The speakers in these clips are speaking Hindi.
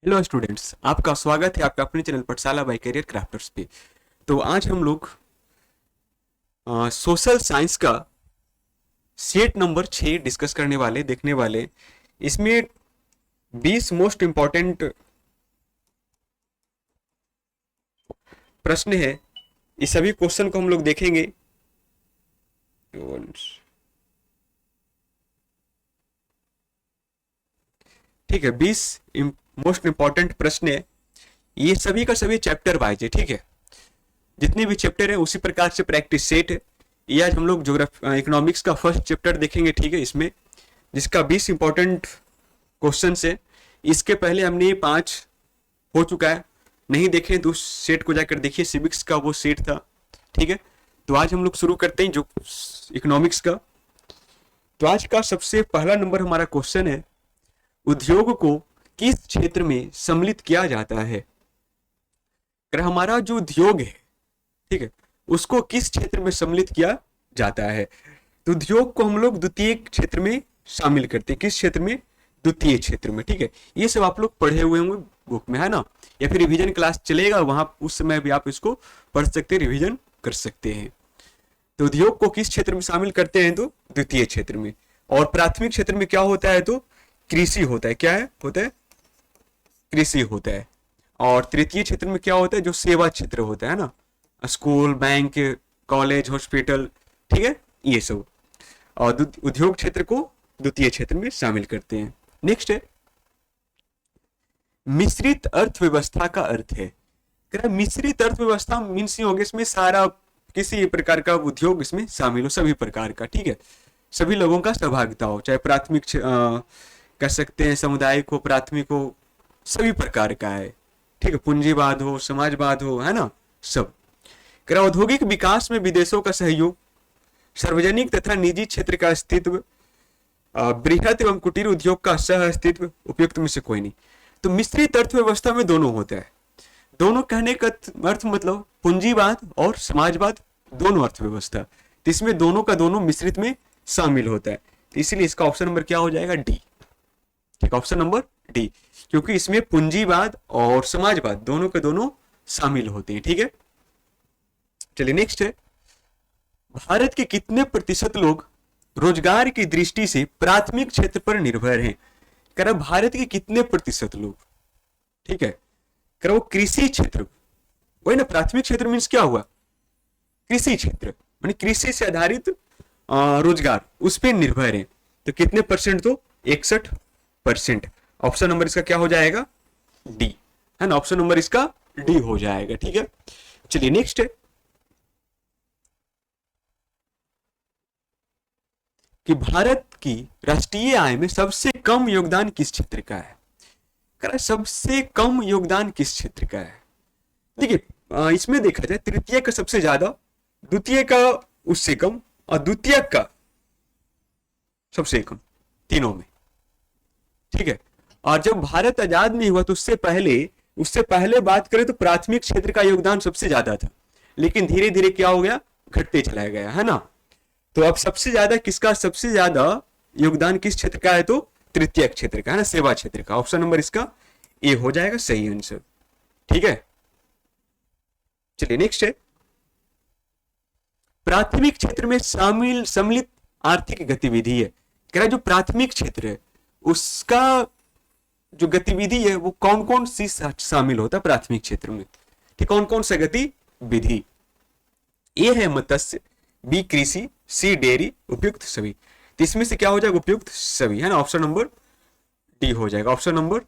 हेलो स्टूडेंट्स, आपका स्वागत है आपका अपने चैनल पाठशाला बाय करियर क्राफ्टर्स पे। तो आज हम लोग सोशल साइंस का सेट नंबर 6 डिस्कस करने वाले देखने वाले। इसमें 20 मोस्ट इंपॉर्टेंट प्रश्न है। इस सभी क्वेश्चन को हम लोग देखेंगे। ठीक है, 20 मोस्ट इंपॉर्टेंट प्रश्न है। ये सभी का सभी चैप्टर वाइज है। ठीक है, जितने भी चैप्टर है उसी प्रकार से प्रैक्टिस सेट है। ये आज हम लोग ज्योग्राफी इकोनॉमिक्स का फर्स्ट चैप्टर देखेंगे। ठीक है, इसमें जिसका 20 इंपॉर्टेंट क्वेश्चन है। इसके पहले हमने 5 हो चुका है, नहीं देखें तो उस सेट को जाकर देखिए। सिविक्स का वो सेट था। ठीक है, तो आज हम लोग शुरू करते हैं जो इकोनॉमिक्स का। तो आज का सबसे पहला नंबर हमारा क्वेश्चन है, उद्योग को किस क्षेत्र में सम्मिलित किया जाता है। अगर हमारा जो उद्योग है, ठीक है, उसको किस क्षेत्र में सम्मिलित किया जाता है। तो उद्योग को हम लोग द्वितीय क्षेत्र में शामिल करते हैं। किस क्षेत्र में? द्वितीय क्षेत्र में। ठीक है, ये सब आप लोग पढ़े हुए होंगे बुक में, है ना, या फिर रिवीजन क्लास चलेगा वहां, उस समय भी आप इसको पढ़ सकते हैं, रिवीजन कर सकते हैं। तो उद्योग को किस क्षेत्र में शामिल करते हैं? तो द्वितीय क्षेत्र में। और प्राथमिक क्षेत्र में क्या होता है? तो कृषि होता है। क्या है? होता है कृषि होता है। और तृतीय क्षेत्र में क्या होता है? जो सेवा क्षेत्र होता है ना, स्कूल, बैंक, कॉलेज, हॉस्पिटल, ठीक है, ये सब। और उद्योग क्षेत्र को द्वितीय क्षेत्र में शामिल करते हैं। नेक्स्ट है, मिश्रित अर्थव्यवस्था का अर्थ है। मिश्रित अर्थव्यवस्था मीन्स हो गया इसमें सारा किसी प्रकार का उद्योग इसमें शामिल हो, सभी प्रकार का। ठीक है, सभी लोगों का सहभागिता हो, चाहे प्राथमिक कह सकते हैं, समुदाय हो, प्राथमिक हो, सभी प्रकार का है। ठीक है, पूंजीवाद हो, समाजवाद हो, है ना, सब। औद्योगिक विकास में विदेशों का सहयोग, सार्वजनिक तथा निजी क्षेत्र का अस्तित्व, बृहत एवं कुटीर उद्योग का सह अस्तित्व, उपयुक्त में से कोई नहीं। तो मिश्रित अर्थव्यवस्था में दोनों होता है। दोनों कहने का अर्थ मतलब पूंजीवाद और समाजवाद, दोनों अर्थव्यवस्था। तो इसमें दोनों का दोनों मिश्रित में शामिल होता है। तो इसलिए इसका ऑप्शन नंबर क्या हो जाएगा? डी। ठीक, ऑप्शन नंबर डी, क्योंकि इसमें पूंजीवाद और समाजवाद दोनों के दोनों शामिल होते हैं। ठीक है, चलिए नेक्स्ट है, भारत के कितने प्रतिशत लोग रोजगार की दृष्टि से प्राथमिक क्षेत्र पर निर्भर हैं। कह रहा भारत के कितने प्रतिशत लोग, ठीक है, कह रहा वो कृषि क्षेत्र, वही ना, प्राथमिक क्षेत्र मीन्स क्या हुआ? कृषि क्षेत्र, मानी कृषि से आधारित रोजगार, उस पर निर्भर है। तो कितने परसेंट? तो 61%। ऑप्शन नंबर इसका क्या हो जाएगा? डी, है ना, ऑप्शन नंबर इसका डी हो जाएगा। ठीक है, चलिए नेक्स्ट है कि भारत की राष्ट्रीय आय में सबसे कम योगदान किस क्षेत्र का है। सबसे कम योगदान किस क्षेत्र का है? देखिए, इसमें देखा जाए तृतीय का सबसे ज्यादा, द्वितीय का उससे कम, और द्वितीय का सबसे कम, तीनों में। ठीक है, और जब भारत आजाद नहीं हुआ तो उससे पहले बात करें तो प्राथमिक क्षेत्र का योगदान सबसे ज्यादा था, लेकिन धीरे धीरे क्या हो गया? घटते चला गया, है ना। तो अब सबसे ज्यादा किसका, सबसे ज्यादा योगदान किस क्षेत्र का है? तो तृतीय क्षेत्र का, है ना, सेवा क्षेत्र का। ऑप्शन नंबर इसका ए हो जाएगा सही आंसर। ठीक है, चलिए नेक्स्ट है, प्राथमिक क्षेत्र में सम्मिलित आर्थिक गतिविधि है। कह रहा जो प्राथमिक क्षेत्र है उसका जो गतिविधि है वो कौन कौन सी शामिल होता है प्राथमिक क्षेत्र में? ठीक, कौन कौन सा गतिविधि? ए है मत्स्य, बी कृषि, सी डेयरी, उपयुक्त सभी। तो इसमें से क्या हो जाएगा? उपयुक्त सभी, है ना, ऑप्शन नंबर डी हो जाएगा। ऑप्शन नंबर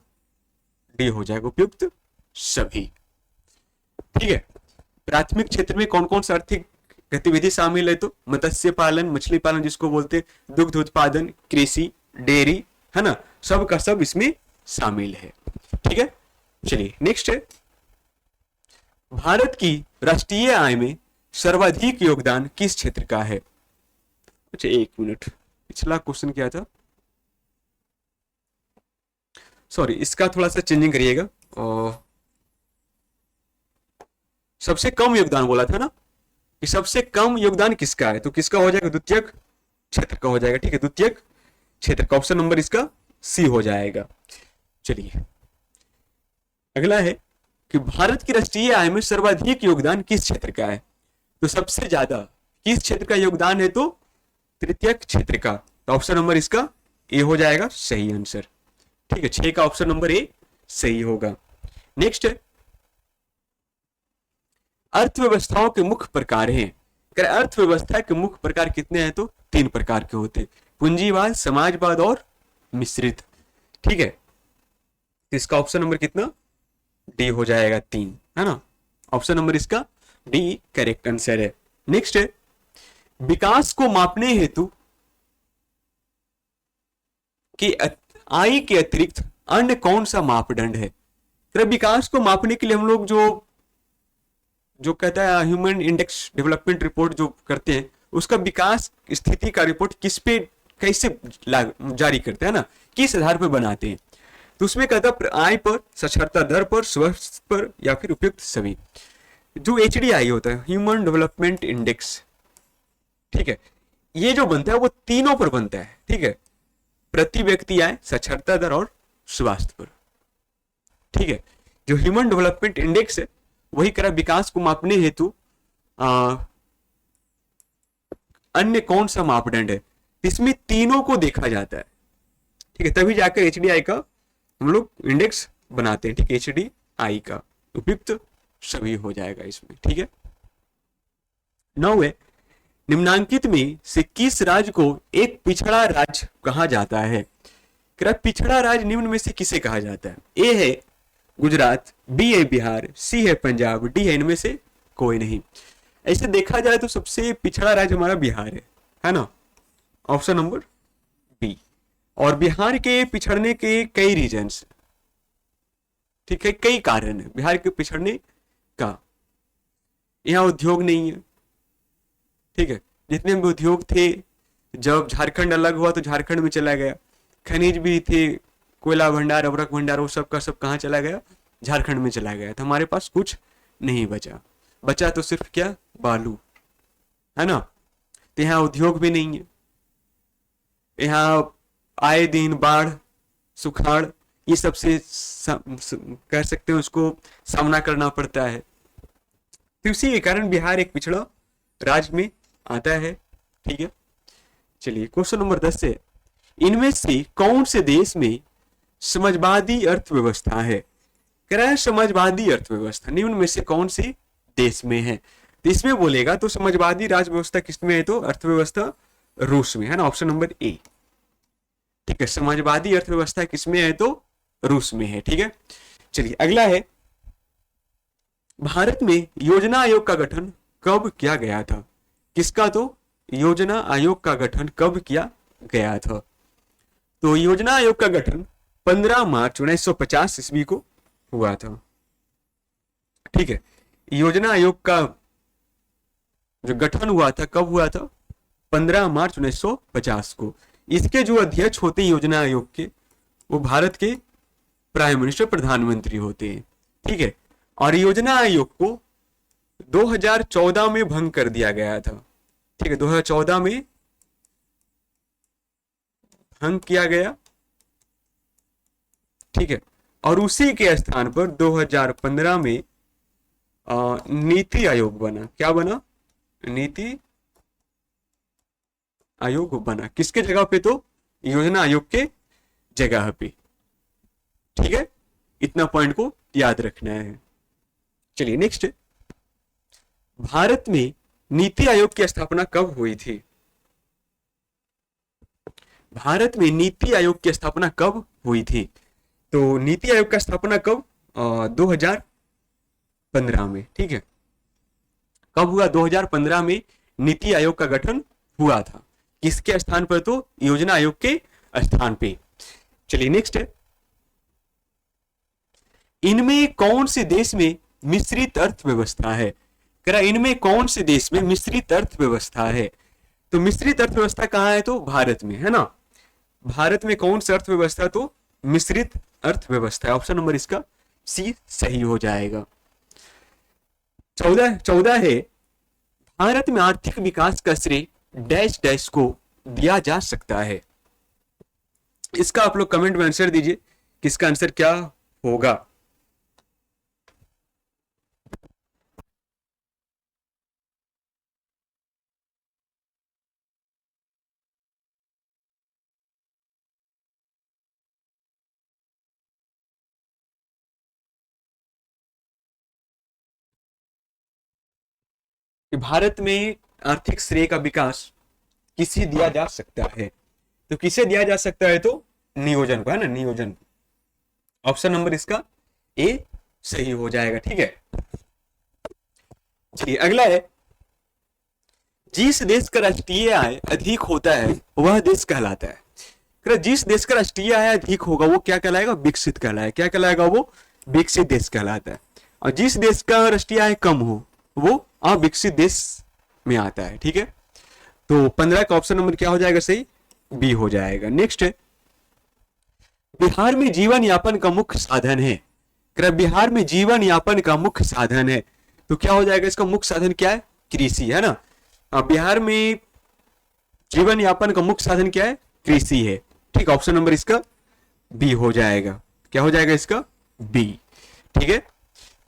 डी हो जाएगा, उपयुक्त सभी। ठीक है, प्राथमिक क्षेत्र में कौन कौन सा आर्थिक गतिविधि शामिल है? तो मत्स्य पालन, मछली पालन जिसको बोलते हैं, दुग्ध उत्पादन, कृषि, डेयरी, है ना, सब का सब इसमें शामिल है। ठीक है, चलिए नेक्स्ट है, भारत की राष्ट्रीय आय में सर्वाधिक योगदान किस क्षेत्र का है? अच्छा, एक मिनट, पिछला क्वेश्चन क्या था? सॉरी, इसका थोड़ा सा चेंजिंग करिएगा। सबसे कम योगदान बोला था ना, कि सबसे कम योगदान किसका है? तो किसका हो जाएगा? द्वितीय क्षेत्र का हो जाएगा। ठीक है, द्वितीय क्षेत्र का ऑप्शन नंबर इसका सी हो जाएगा। चलिए अगला है कि भारत की राष्ट्रीय आय में सर्वाधिक योगदान किस क्षेत्र का है? तो सबसे ज्यादा किस क्षेत्र का योगदान है? तो तृतीयक क्षेत्र का। तो ऑप्शन नंबर इसका ए हो जाएगा सही आंसर। ठीक है, 6 का ऑप्शन नंबर ए सही होगा। नेक्स्ट है, अर्थव्यवस्थाओं के मुख्य प्रकार हैं। अर्थव्यवस्था के मुख्य प्रकार कितने हैं? तो 3 प्रकार के होते हैं, पूंजीवाद, समाजवाद और मिश्रित। ठीक है, तो इसका ऑप्शन नंबर कितना? डी हो जाएगा 3, है ना। ऑप्शन नंबर इसका डी करेक्ट आंसर है। नेक्स्ट है, विकास को मापने हेतु कि आय के अतिरिक्त अन्य कौन सा मापदंड है? विकास को मापने के लिए हम लोग जो जो कहता है ह्यूमन इंडेक्स डेवलपमेंट रिपोर्ट जो करते हैं, उसका विकास स्थिति का रिपोर्ट किस पे कैसे जारी करते हैं ना, किस आधार पर बनाते हैं? तो उसमें कहता है आय पर, साक्षरता दर पर, स्वास्थ्य पर या फिर उपयुक्त सभी। जो HDI होता है, ह्यूमन डेवलपमेंट इंडेक्स, ठीक है, ये जो बनता है वो तीनों पर बनता है। ठीक है, प्रति व्यक्ति आय, साक्षरता दर और स्वास्थ्य पर। ठीक है, जो ह्यूमन डेवलपमेंट इंडेक्स है वही करा विकास को मापने हेतु अन्य कौन सा मापदंड है, इसमें तीनों को देखा जाता है। ठीक है, तभी जाकर HDI का हम लोग इंडेक्स बनाते हैं। ठीक है, HDI का उपयुक्त सभी हो जाएगा इसमें। ठीक है, 9 है, निम्नांकित में से किस राज्य को एक पिछड़ा राज्य कहा जाता है? पिछड़ा राज्य निम्न में से किसे कहा जाता है? ए है गुजरात, बी है बिहार, सी है पंजाब, डी है इनमें से कोई नहीं। ऐसे देखा जाए तो सबसे पिछड़ा राज्य हमारा बिहार है ना। Option number B. और बिहार के पिछड़ने के कई रीजंस, ठीक है, कई कारण है बिहार के पिछड़ने का। यहाँ उद्योग नहीं है। ठीक है, जितने भी उद्योग थे, जब झारखंड अलग हुआ तो झारखंड में चला गया। खनिज भी थे, कोयला भंडार, अवरक भंडार, वो सब का सब कहाँ चला गया? झारखंड में चला गया। तो हमारे पास कुछ नहीं बचा। बचा तो सिर्फ क्या? बालू, है ना। तो यहाँ उद्योग भी नहीं है। यहाँ आए दिन बाढ़, सुखाड़, ये सबसे कह सकते हैं उसको सामना करना पड़ता है। तो इसी के कारण बिहार एक पिछड़ा राज्य में आता है। ठीक है, चलिए क्वेश्चन नंबर 10 से, इनमें से कौन से देश में समाजवादी अर्थव्यवस्था है? कह रहा है समाजवादी अर्थव्यवस्था निम्न में से कौन से देश में है? तो इसमें बोलेगा तो समाजवादी राज्य व्यवस्था किसमें है? तो अर्थव्यवस्था रूस में, है ना। Option number A. ठीक है, समाजवादी अर्थव्यवस्था किसमें है? तो रूस में है। ठीक है, चलिए अगला है, भारत में योजना आयोग का गठन कब किया गया था? किसका? तो योजना आयोग का गठन कब किया गया था? तो योजना आयोग का गठन 15 मार्च 1950 ईस्वी को हुआ था। ठीक है, योजना आयोग का जो गठन हुआ था कब हुआ था? 15 मार्च 1950 को। इसके जो अध्यक्ष होते हैं योजना आयोग के, वो भारत के प्राइम मिनिस्टर, प्रधानमंत्री होते हैं। ठीक है, और योजना आयोग को 2014 में भंग कर दिया गया था। ठीक है, 2014 में भंग किया गया। ठीक है, और उसी के स्थान पर 2015 में नीति आयोग बना। क्या बना? नीति आयोग बना। किसके जगह पे? तो योजना आयोग के जगह पे। ठीक है, इतना पॉइंट को याद रखना है। चलिए नेक्स्ट, भारत में नीति आयोग की स्थापना कब हुई थी? भारत में नीति आयोग की स्थापना कब हुई थी? तो नीति आयोग का स्थापना कब? 2015 में। ठीक है, कब हुआ? 2015 में नीति आयोग का गठन हुआ था। किसके स्थान पर? तो योजना आयोग के स्थान पे। चलिए नेक्स्ट है, इनमें कौन से देश में मिश्रित अर्थव्यवस्था है? करा इनमें कौन से देश में मिश्रित अर्थव्यवस्था है? तो मिश्रित अर्थव्यवस्था कहाँ है? तो भारत में, है ना। भारत में कौन सी अर्थव्यवस्था? तो मिश्रित अर्थव्यवस्था है। ऑप्शन नंबर इसका सी सही हो जाएगा। 14 है, भारत में आर्थिक विकास का श्रेय डैश डैश को दिया जा सकता है। इसका आप लोग कमेंट में आंसर दीजिए, किसका आंसर क्या होगा। कि भारत में आर्थिक श्रेय का विकास किसे दिया जा सकता है? तो किसे दिया जा सकता है? तो नियोजन को, है ना, नियोजन। ऑप्शन नंबर इसका ए सही हो जाएगा। ठीक है, चलिए अगला है, जिस देश का राष्ट्रीय आय अधिक होता है वह देश कहलाता है। जिस देश का राष्ट्रीय आय अधिक होगा वो क्या कहलाएगा? विकसित कहलाएगा। क्या कहलाएगा? वो विकसित देश कहलाता है। और जिस देश का राष्ट्रीय आय कम हो वो अविकसित देश में आता है। ठीक है, तो 15 का ऑप्शन नंबर क्या हो जाएगा? सही बी हो जाएगा। नेक्स्ट है, बिहार में जीवन यापन का मुख्य साधन है। बिहार में जीवन यापन का मुख्य साधन है, तो क्या हो जाएगा? इसका मुख्य साधन क्या है? कृषि, है ना। बिहार में जीवन यापन का मुख्य साधन क्या है? कृषि है। ठीक, ऑप्शन नंबर इसका बी हो जाएगा। क्या हो जाएगा इसका? बी। ठीक है,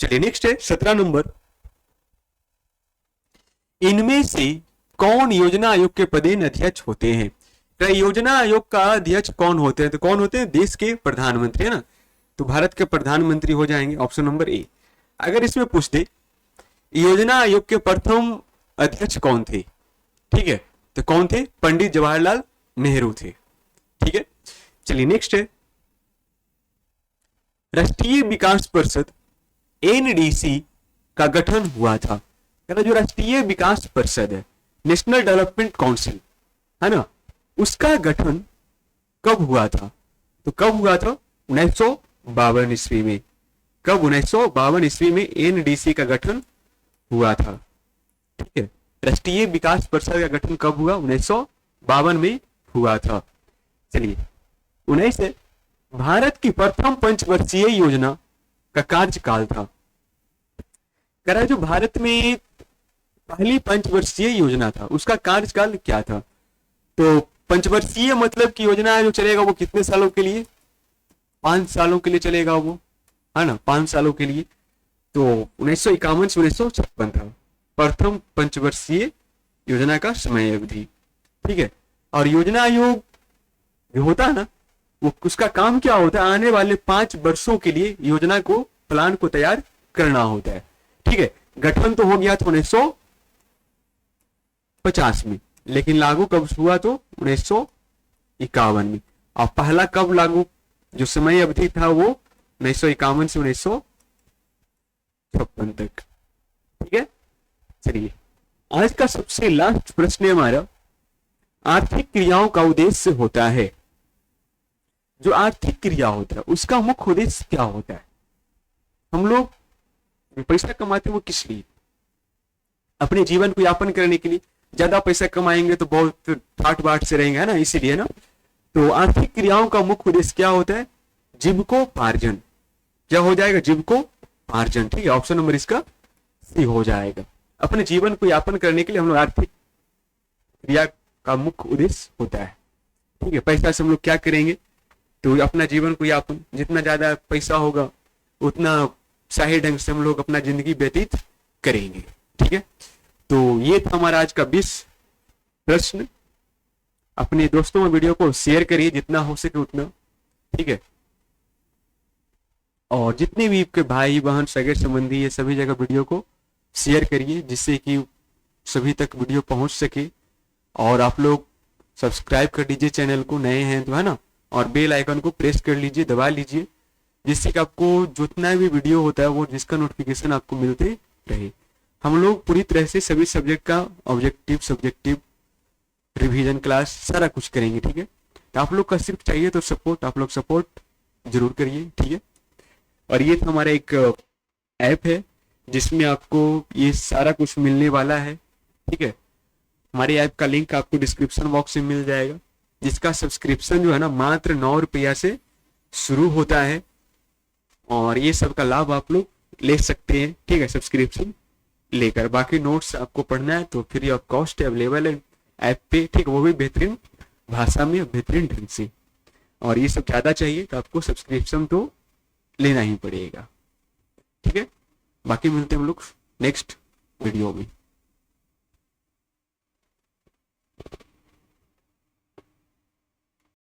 चलिए नेक्स्ट है 17 नंबर, इनमें से कौन योजना आयोग के पदेन अध्यक्ष होते हैं? योजना आयोग का अध्यक्ष कौन होते हैं? तो कौन होते हैं? देश के प्रधानमंत्री, है ना। तो भारत के प्रधानमंत्री हो जाएंगे, ऑप्शन नंबर ए। अगर इसमें पूछ दे योजना आयोग के प्रथम अध्यक्ष कौन थे, ठीक है, तो कौन थे? पंडित जवाहरलाल नेहरू थे। ठीक है, चलिए नेक्स्ट है, राष्ट्रीय विकास परिषद एनडीसी का गठन हुआ था। जो राष्ट्रीय विकास परिषद है, नेशनल डेवलपमेंट काउंसिल, है ना, उसका गठन कब हुआ था? तो कब हुआ था? 1952 ईस्वी में। कब? 1952 ईस्वी में एनडीसी का गठन हुआ था। ठीक है, राष्ट्रीय विकास परिषद का गठन कब हुआ? 1952 में हुआ था। चलिए 19 है, भारत की प्रथम पंचवर्षीय योजना का कार्यकाल था। कह रहा है जो भारत में पहली पंचवर्षीय योजना था उसका कार्यकाल क्या था? तो पंचवर्षीय मतलब की योजना जो चलेगा वो कितने सालों के लिए? 5 सालों के लिए चलेगा वो, है ना, 5 सालों के लिए। तो 1951 से 1956 था प्रथम पंचवर्षीय योजना का समय अवधि। ठीक है, और योजना आयोग जो होता है ना, वो उसका काम क्या होता है? आने वाले 5 वर्षों के लिए योजना को, प्लान को तैयार करना होता है। ठीक है, गठन तो हो गया था 1950 में, लेकिन लागू कब हुआ? तो 1951 में। और पहला कब लागू, जो समय अवधि था वो 1951 से 1956 तक। ठीक है, चलिए आज का सबसे लास्ट प्रश्न है हमारा, आर्थिक क्रियाओं का उद्देश्य होता है। जो आर्थिक क्रिया होता है उसका मुख्य उद्देश्य क्या होता है? हम लोग पैसा कमाते हैं वो किस लिए? अपने जीवन को यापन करने के लिए। ज्यादा पैसा कमाएंगे तो बहुत ठाट बाट से रहेंगे, है ना, इसीलिए ना। तो आर्थिक क्रियाओं का मुख्य उद्देश्य क्या होता है? जीविकोपार्जन। क्या हो जाएगा? जीविकोपार्जन। ठीक है, ऑप्शन नंबर इसका सी हो जाएगा। अपने जीवन को यापन करने के लिए हम लोग आर्थिक क्रिया का मुख्य उद्देश्य होता है। ठीक है, पैसा से हम लोग क्या करेंगे? तो अपना जीवन को यापन, जितना ज्यादा पैसा होगा उतना सही ढंग से हम लोग अपना जिंदगी व्यतीत करेंगे। ठीक है, तो ये था हमारा आज का 20 प्रश्न। अपने दोस्तों में वीडियो को शेयर करिए जितना हो सके उतना। ठीक है, और जितने भी आपके भाई बहन सगे संबंधी ये सभी जगह वीडियो को शेयर करिए जिससे कि सभी तक वीडियो पहुंच सके। और आप लोग सब्सक्राइब कर लीजिए चैनल को, नए हैं तो, है ना, और बेल आइकन को प्रेस कर लीजिए, दबा लीजिए, जिससे कि आपको जितना भी वीडियो होता है वो जिसका नोटिफिकेशन आपको मिलते रहे। हम लोग पूरी तरह से सभी सब्जेक्ट का ऑब्जेक्टिव, सब्जेक्टिव, रिवीजन क्लास सारा कुछ करेंगे। ठीक है, तो आप लोग का सिर्फ चाहिए तो सपोर्ट, आप लोग सपोर्ट जरूर करिए। ठीक है, और ये तो हमारा एक ऐप है जिसमें आपको ये सारा कुछ मिलने वाला है। ठीक है, हमारे ऐप का लिंक आपको डिस्क्रिप्शन बॉक्स में मिल जाएगा, जिसका सब्सक्रिप्शन जो है ना मात्र 9 रुपया से शुरू होता है, और ये सब का लाभ आप लोग ले सकते हैं। ठीक है, सब्सक्रिप्शन लेकर। बाकी नोट्स आपको पढ़ना है तो फ्री ऑफ कॉस्ट अवेलेबल है ऐप पे। ठीक है, वो भी बेहतरीन भाषा में, बेहतरीन ढंग से। और ये सब ज्यादा चाहिए तो आपको सब्सक्रिप्शन तो लेना ही पड़ेगा। ठीक है, बाकी मिलते हैं हम लोग नेक्स्ट वीडियो में।